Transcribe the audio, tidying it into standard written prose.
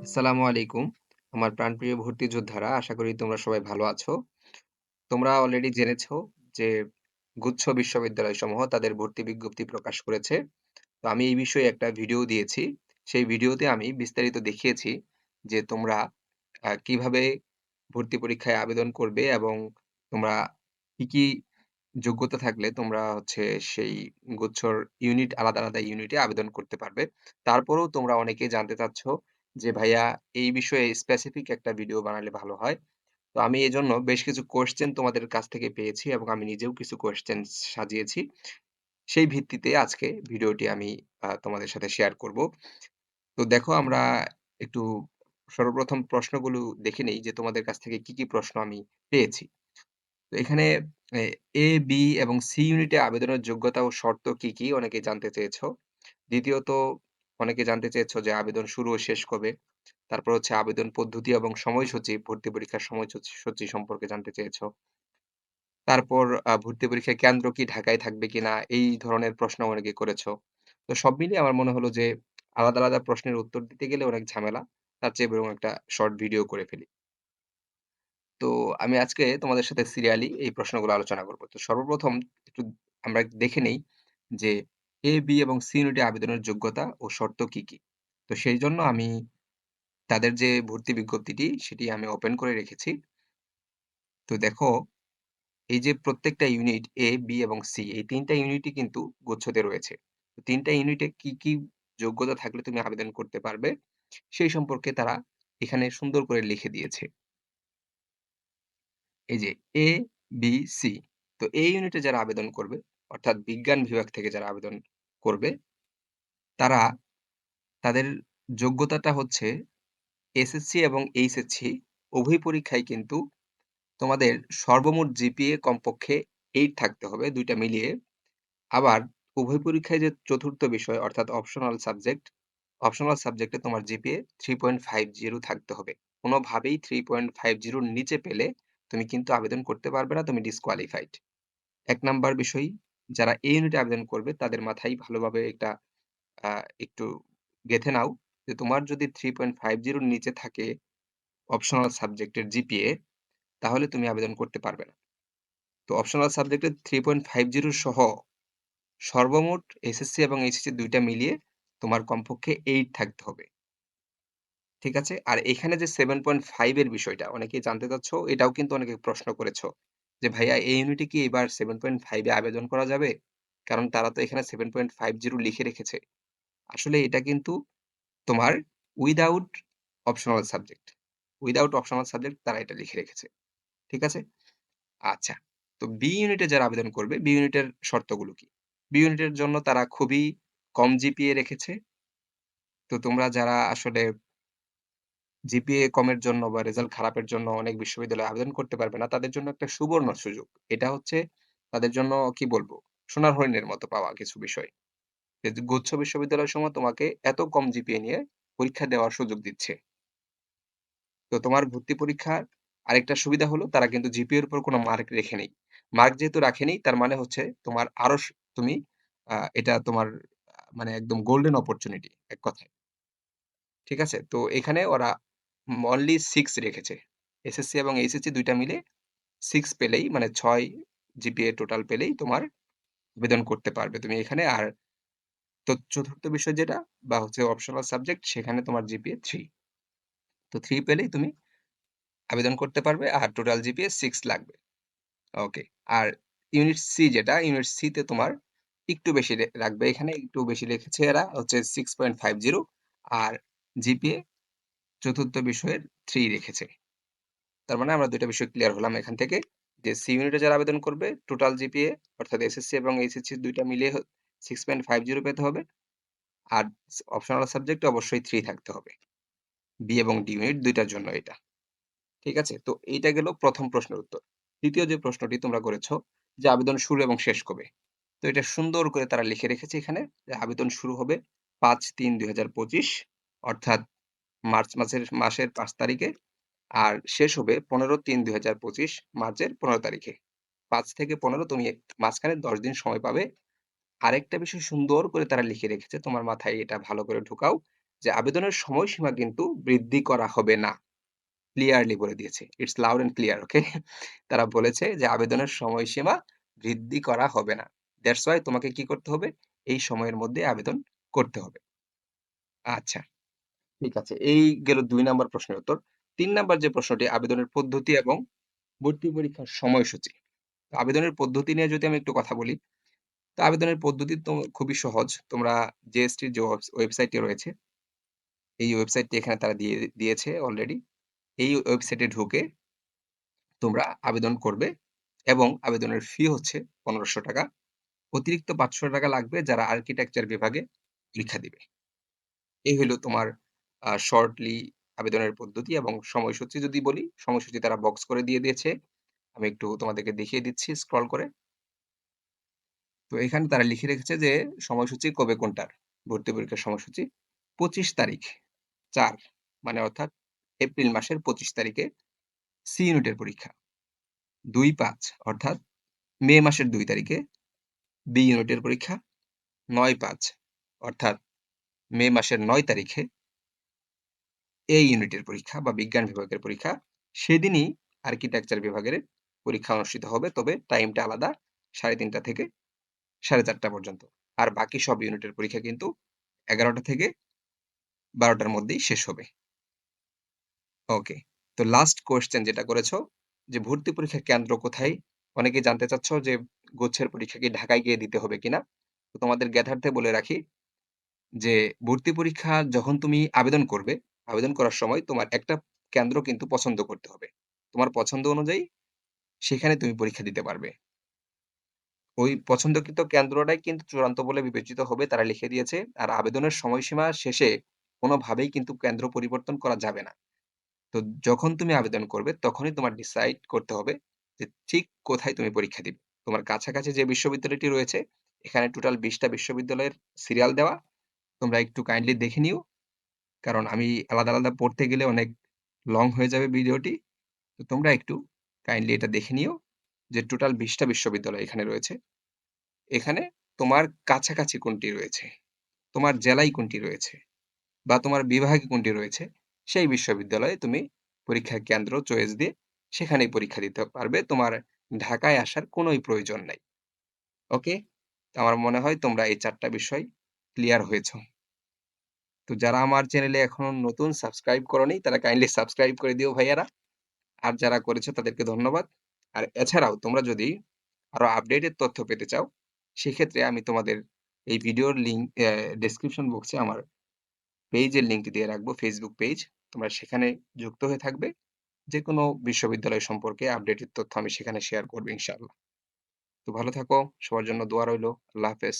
আসসালামু আলাইকুম। আমার প্রাণপ্রিয় ভর্তি যোদ্ধারা, আশা করি তোমরা সবাই ভালো আছো। তোমরা অলরেডি জেনেছো যে গুচ্ছ বিশ্ববিদ্যালয়সমূহ তাদের ভর্তি বিজ্ঞপ্তি প্রকাশ করেছে। তো আমি এই বিষয়ে একটা ভিডিও দিয়েছি। সেই ভিডিওতে আমি বিস্তারিত দেখিয়েছি যে তোমরা কিভাবে ভর্তি পরীক্ষায় আবেদন করবে এবং তোমরা কি যোগ্যতা থাকলে তোমরা সেই গুচ্ছর আলাদা, আলাদা ইউনিটে আবেদন করতে পারবে। তারপরেও তোমরা অনেকেই জানতে চাচ্ছ যে, "ভাইয়া এই বিষয়ে স্পেসিফিক একটা ভিডিও বানালে ভালো হয়।" তো আমি এজন্য বেশ কিছু কোয়েশ্চেন তোমাদের কাছ থেকে পেয়েছি এবং আমি নিজেও কিছু কোয়েশ্চেন সাজিয়েছি। সেই ভিত্তিতে আজকে ভিডিওটি আমি তোমাদের সাথে শেয়ার করব। তো দেখো আমরা একটু সর্বপ্রথম প্রশ্নগুলো দেখে নেই যে তোমাদের কাছ থেকে কি প্রশ্ন আমি পেয়েছি। তো এখানে এ A, B এবং C ইউনিটে আবেদনের যোগ্যতা ও শর্ত কি? অনেকেই জানতে চেয়েছো। দ্বিতীয়ত অনেকে জানতে চেয়েছো যে আবেদন শুরু ও শেষ কবে? তারপর আবেদন পদ্ধতি এবং সময়সূচি, ভর্তি পরীক্ষার সময়সূচি সম্পর্কে জানতে চেয়েছো। তারপর ভর্তি পরীক্ষার কেন্দ্র কি ঢাকায় থাকবে কিনা? এই ধরনের প্রশ্ন অনেকে করেছো। তো সব মিলিয়ে আমার মনে হলো যে আলাদা, আলাদা প্রশ্নের উত্তর দিতে গেলে অনেক ঝামেলা। তার চেয়ে বরং একটা শর্ট ভিডিও করে ফেলি। তো আমি আজকে তোমাদের সাথে সিরিয়ালি এই প্রশ্নগুলো আলোচনা করব। তো সর্বপ্রথম একটু আমরা দেখে নেই যে A, B এবং C ইউনিটে আবেদনের যোগ্যতা ও শর্ত কি? তো সেইজন্য আমি তাদের যে ভর্তি বিজ্ঞপ্তিটি সেটি আমি ওপেন করে রেখেছি। তো দেখো এই যে প্রত্যেকটা ইউনিট A, B এবং C এই ৩ টা ইউনিটই কিন্তু গুচ্ছতে রয়েছে। তো ৩ টা ইউনিটে কি যোগ্যতা থাকলে তুমি আবেদন করতে পারবে সেই সম্পর্কে তারা এখানে সুন্দর করে লিখে দিয়েছে। এই যে A, B, C। তো A ইউনিটে যারা আবেদন করবে, অর্থাৎ বিজ্ঞান বিভাগ থেকে যারা আবেদন করবে, তারা তাদের যোগ্যতাটা হচ্ছে এসএসসি এবং এইচএসসি উভয় পরীক্ষায় কিন্তু তোমাদের সর্বমোট জিপিএ কমপক্ষে ৮ থাকতে হবে ২ টা মিলিয়ে। আবার উভয় পরীক্ষায় যে ৪র্থ বিষয় অর্থাৎ অপশনাল সাবজেক্টে তোমার জিপিএ 3.50 থাকতে হবে। কোনোভাবেই 3.50 র নিচে পেলে তুমি কিন্তু আবেদন করতে পারবে না, তুমি ডিসকোয়ালিফাইড। ১ নাম্বার বিষয়, যারা এই ইউনিটে আবেদন করবে তাদের মাথায় ভালোভাবে এটা আ একটু গেঁথে নাও যে তোমার যদি 3.50 র নিচে থাকে অপশনাল সাবজেক্টের জিপিএ, তাহলে তুমি আবেদন করতে পারবে না। তো অপশনাল সাবজেক্টে 3.50 সহ সর্বমোট এসএসসি এবং এইচএসসি ২ টা মিলিয়ে তোমার কমপক্ষে ৮ থাকতে হবে। ঠিক আছে? আর এখানে যে 7.5 এর বিষয়টা অনেকেই জানতে চাচ্ছ, এটাও কিন্তু অনেকে প্রশ্ন করেছ। যে ভাইয়া এই ইউনিটে কি এবার 7.5 এ আবেদন করা যাবে? কারণ তারা তো এখানে 7.50 লিখে রেখেছে। আসলে এটা কিন্তু তোমার without optional subject. Without optional subject তারা এটা লিখে রেখেছে। ঠিক আছে? আচ্ছা। তো বি ইউনিটে যারা আবেদন করবে, বি ইউনিটের শর্তগুলো কি? বি ইউনিটের জন্য তারা খুবই কম জিপিএ রেখেছে। তো তোমরা যারা আসলে জিপিএ কমের জন্য বা রেজাল্ট খারাপের জন্য অনেক বিশ্ববিদ্যালয়ে আবেদন করতে পারবে না, তাদের জন্য একটা সুবর্ণ সুযোগ। এটা হচ্ছে তাদের জন্য কি বলবো? সোনার হরিণের মতো পাওয়া কিছু বিষয়। যে গুচ্ছ বিশ্ববিদ্যালয়সমূহ তোমাকে এত কম জিপিএ নিয়ে পরীক্ষা দেওয়ার সুযোগ দিচ্ছে। তো তোমার ভর্তি পরীক্ষার আরেকটা সুবিধা হলো তারা কিন্তু জিপিএ এর উপর কোনো মার্ক রেখে নেই। মার্ক যেহেতু রাখেনি তার মানে হচ্ছে তোমার আরো তুমি এটা তোমার মানে একদম গোল্ডেন অপরচুনিটি এক কথায়। ঠিক আছে? তো এখানে ওরা অনলি 6 রেখেছে। এসএসসি এবং এইচএসসি ২ টা মিলে 6 পেলেই মানে ৬ জিপিএ টোটাল পেলেই তোমার আবেদন করতে পারবে তুমি এখানে। আর তো ৪র্থ বিষয় যেটা বা অপশনাল সাবজেক্ট সেখানে তোমার জিপিএ ৩। তো ৩ পেলেই তুমি আবেদন করতে পারবে আর টোটাল জিপিএ 6 লাগবে। ওকে। আর ইউনিট সি যেটা, ইউনিট সি তে তোমার একটু বেশি রাখবে। এখানে একটু বেশি রেখেছে এরা হচ্ছে 6.50 আর জিপিএ ৪র্থ বিষয়ের ৩ রেখেছে। তার মানে আমরা ২ টা বিষয় ক্লিয়ার হলাম এখান থেকে যে সি ইউনিটে যারা আবেদন করবে টোটাল জিপিএ অর্থাৎ এসএসসি এবং এইচএসসি ২ টা মিলিয়ে 6.50 পেতে হবে। আর অপশনাল সাবজেক্টে অবশ্যই ৩ থাকতে হবে। বি এবং ডি ইউনিট ২ টার জন্য এটা। ঠিক আছে? তো এইটা গেল ১ম প্রশ্নের উত্তর। ২য় যে প্রশ্নটি তোমরা করেছ যে আবেদন শুরু এবং শেষ কবে? তো এটা সুন্দর করে তারা লিখে রেখেছে এখানে যে আবেদন শুরু হবে ৫-৩-২০২৫ অর্থাৎ মার্চের ৫ তারিখে আর শেষ হবে ১৫-৩-২০২৫ মার্চের ১৫ তারিখে। ৫ থেকে ১৫ তুমি মাঝখানে ১০ দিন সময় পাবে। আরেকটা বিষয় সুন্দর করে তারা লিখে রেখেছে, তোমার মাথায় এটা ভালো করে ঢুকাও যে আবেদনের সময়সীমা কিন্তু বৃদ্ধি করা হবে না। ক্লিয়ারলি বলে দিয়েছে। ইটস লাউড অ্যান্ড ক্লিয়ার, ওকে? তারা বলেছে যে আবেদনের সময়সীমা বৃদ্ধি করা হবে না। দ্যাটস ওয়াই তোমাকে কি করতে হবে? এই সময়ের মধ্যে আবেদন করতে হবে। আচ্ছা, ঠিক আছে। এই গেল ২ নাম্বার প্রশ্নের উত্তর। ৩ নাম্বার যে প্রশ্নটি আবেদনের পদ্ধতি এবং ভর্তি পরীক্ষার সময়সূচি। তো আবেদনের পদ্ধতি নিয়ে যদি আমি একটু কথা বলি, তো আবেদনের পদ্ধতি তো খুবই সহজ। তোমরা জেএসটির যে ওয়েবসাইটটি রয়েছে, এই ওয়েবসাইটটি এখানে তারা দিয়েছে অলরেডি। এই ওয়েবসাইটে ঢুকে তোমরা আবেদন করবে এবং আবেদনের ফি হচ্ছে ৳১৫০০। অতিরিক্ত ৳৫০০ লাগবে যারা আর্কিটেকচার বিভাগে পরীক্ষা দিবে। এই হইল তোমার শর্টলি আবেদনের পদ্ধতি এবং সময়সূচি যদি বলি, সময়সূচি তারা বক্স করে দিয়ে দিয়েছে। আমি একটু তোমাদেরকে দেখিয়ে দিচ্ছি স্ক্রল করে। তো এখানে তারা লিখে রেখেছে যে সময়সূচি কবে কোনটার? ভর্তি পরীক্ষার সময়সূচি ২৫ তারিখ ৪ মানে অর্থাৎ এপ্রিল মাসের ২৫ তারিখে সি ইউনিটের পরীক্ষা। ২-৫ অর্থাৎ মে মাসের ২ তারিখে বি ইউনিটের পরীক্ষা। ৯-৫ অর্থাৎ মে মাসের ৯ তারিখে এ ইউনিটের পরীক্ষা বা বিজ্ঞান বিভাগের পরীক্ষা। সেদিনই আর্কিটেকচার বিভাগের পরীক্ষা অনুষ্ঠিত হবে। তবে টাইমটা আলাদা ৩:৩০ থেকে ৪:৩০ পর্যন্ত। আর বাকি সব ইউনিটের পরীক্ষা কিন্তু ১১টা থেকে ১২টার মধ্যেই শেষ হবে। ওকে। তো লাস্ট কোয়েশ্চেন যেটা করেছো যে ভর্তি পরীক্ষার কেন্দ্র কোথায়? অনেকেই জানতে চাচ্ছ যে গুচ্ছের পরীক্ষা কি ঢাকায় গিয়ে দিতে হবে কিনা? তো তোমাদের জ্ঞাতার্থে বলে রাখি যে ভর্তি পরীক্ষা যখন তুমি আবেদন করবে, আবেদন করার সময় তোমার একটা কেন্দ্র কিন্তু পছন্দ করতে হবে। তোমার পছন্দ অনুযায়ী সেখানে তুমি পরীক্ষা দিতে পারবে। ওই পছন্দকৃত কেন্দ্রটাই কিন্তু চূড়ান্ত বলে বিবেচিত হবে তারা লিখে দিয়েছে। আর আবেদনের সময়সীমা শেষে কোনোভাবেই কিন্তু কেন্দ্র পরিবর্তন করা যাবে না। তো যখন তুমি আবেদন করবে তখনই তোমার ডিসাইড করতে হবে যে ঠিক কোথায় তুমি পরীক্ষা দিবে। তোমার কাছাকাছি যে বিশ্ববিদ্যালয়টি রয়েছে, এখানে টোটাল ২০ টা বিশ্ববিদ্যালয়ের সিরিয়াল দেওয়া। তোমরা একটু কাইন্ডলি দেখে নিও। কারণ আমি আলাদা, আলাদা পড়তে গেলে অনেক লং হয়ে যাবে ভিডিওটি। তো তোমরা একটু কাইন্ডলি এটা দেখে নিও যে টোটাল ২০ টা বিশ্ববিদ্যালয় এখানে রয়েছে। এখানে তোমার কাছাকাছি কোনটি রয়েছে, তোমার জেলায় কোনটি রয়েছে বা তোমার বিভাগে কোনটি রয়েছে, সেই বিশ্ববিদ্যালয়ে তুমি পরীক্ষার কেন্দ্র চয়েস দিয়ে সেখানেই পরীক্ষা দিতে পারবে। তোমার ঢাকায় আসার কোনোই প্রয়োজন নাই। ওকে? আমার মনে হয় তোমরা এই ৪ টা বিষয় ক্লিয়ার হয়েছ। তো যারা আমার চ্যানেলে এখনো নতুন সাবস্ক্রাইব করোনি তারা কাইন্ডলি সাবস্ক্রাইব করে দিও ভাইয়ারা। আর যারা করেছো তাদেরকে ধন্যবাদ। আর এছাড়াও তোমরা যদি আরো আপডেটেড তথ্য পেতে চাও, সেক্ষেত্রে আমি তোমাদের এই ভিডিওর লিঙ্ক ডেসক্রিপশন বক্সে আমার পেজের লিঙ্কটি দিয়ে রাখবো, ফেসবুক পেজ। তোমরা সেখানে যুক্ত হয়ে থাকবে। যেকোনো বিশ্ববিদ্যালয় সম্পর্কে আপডেটেড তথ্য আমি সেখানে শেয়ার করব ইনশাআল্লাহ। তো ভালো থাকো। সবার জন্য দোয়া রইলো। আল্লাহ হাফেজ।